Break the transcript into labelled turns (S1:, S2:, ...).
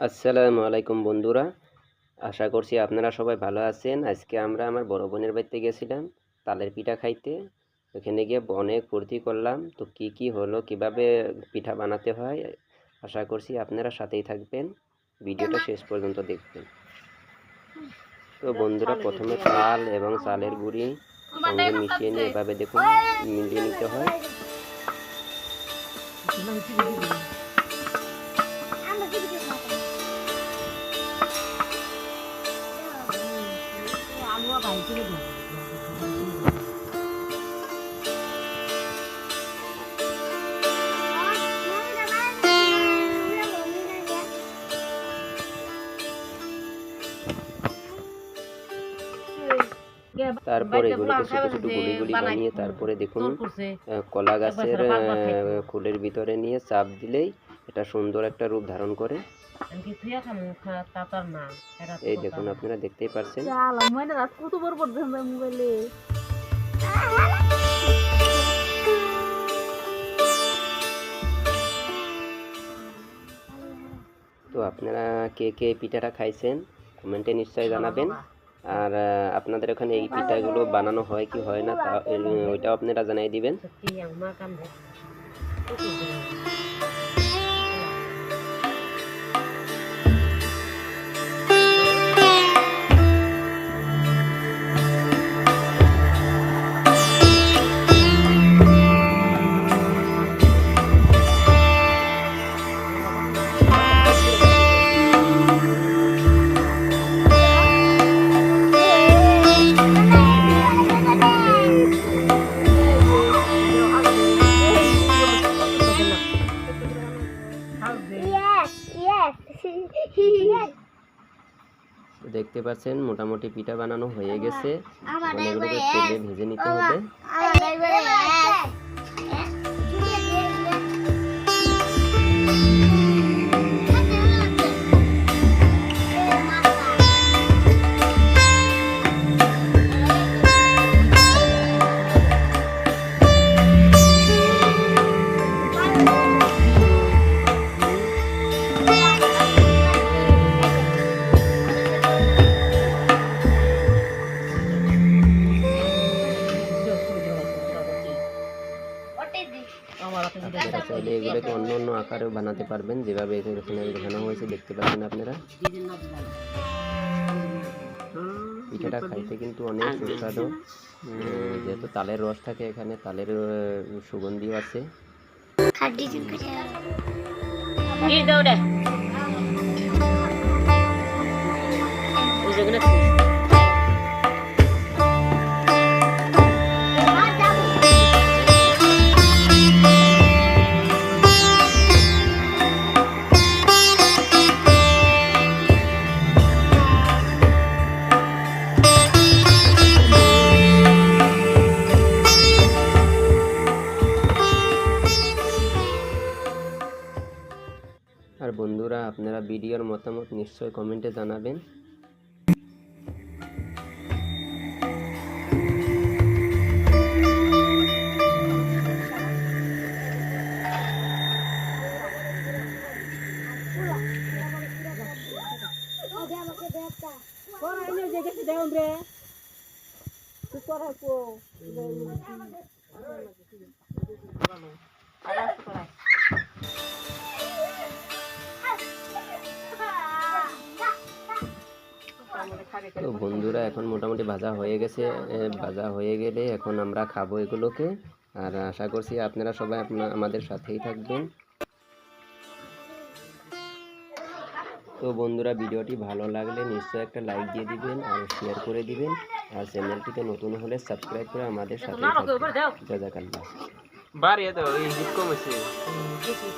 S1: আসসালামু আলাইকুম বন্ধুরা, আশা করছি আপনারা সবাই ভালো আছেন। আজকে আমরা আমার বড় বোনের বাড়িতে গেছিলাম তালের পিঠা খাইতে। ওখানে গিয়ে অনেক ফুর্তি করলাম। তো কি হলো, কিভাবে পিঠা বানাতে হয়, আশা করছি আপনারা সাথেই থাকবেন, ভিডিওটা শেষ পর্যন্ত দেখবেন। তো বন্ধুরা, প্রথমে তাল এবং চালের গুঁড়ি সঙ্গে মিশিয়ে নিয়ে এভাবে দেখুন মিলিয়ে নিতে হয়। তারপর এগুলোকে ছোট ছোট গুলি গুলি বানিয়ে তারপরে দেখুন কলা গাছের ফুলের ভিতরে নিয়ে চাপ দিলেই এটা সুন্দর একটা রূপ ধারণ করে। এই দেখুন, আপনারা দেখতেই পারছেন। তো আপনারা কে কে পিঠাটা খাইছেন কমেন্টে নিশ্চয়ই জানাবেন। আর আপনাদের ওখানে এই পিঠাগুলো বানানো হয় কি হয় না, তা ওইটাও আপনারা জানাই দিবেন। দেখতে পাচ্ছেন মোটামুটি পিঠা বানানো হয়ে গেছে। এগুলোকে তেলে ভেজে নিতে হবে। আপনারা চাইলে এগুলোকে অন্য অন্য আকারেও বানাতে পারবেন, যেভাবে এখানে দেখানো হয়েছে দেখতে পাচ্ছেন আপনারা। পিঠাটা খাইতে কিন্তু অনেক সুস্বাদু, যেহেতু তালের রস থাকে এখানে, তালের সুগন্ধিও আছে। আর বন্ধুরা, আপনারা ভিডিওর মতামত নিশ্চয়ই কমেন্টে জানাবেন। তো বন্ধুরা, এখন মোটামুটি ভাজা হয়ে গেছে। ভাজা হয়ে গেলে এখন আমরা খাবো এগুলোকে। আর আশা করছি আপনারা সবাই আমাদের সাথেই থাকবেন। তো বন্ধুরা, ভিডিওটি ভালো লাগলে নিশ্চয়ই একটা লাইক দিয়ে দিবেন আর শেয়ার করে দিবেন। আর চ্যানেলটিতে নতুন হলে সাবস্ক্রাইব করে আমাদের সাথেই থাকবেন। জাযাকাল্লাহ।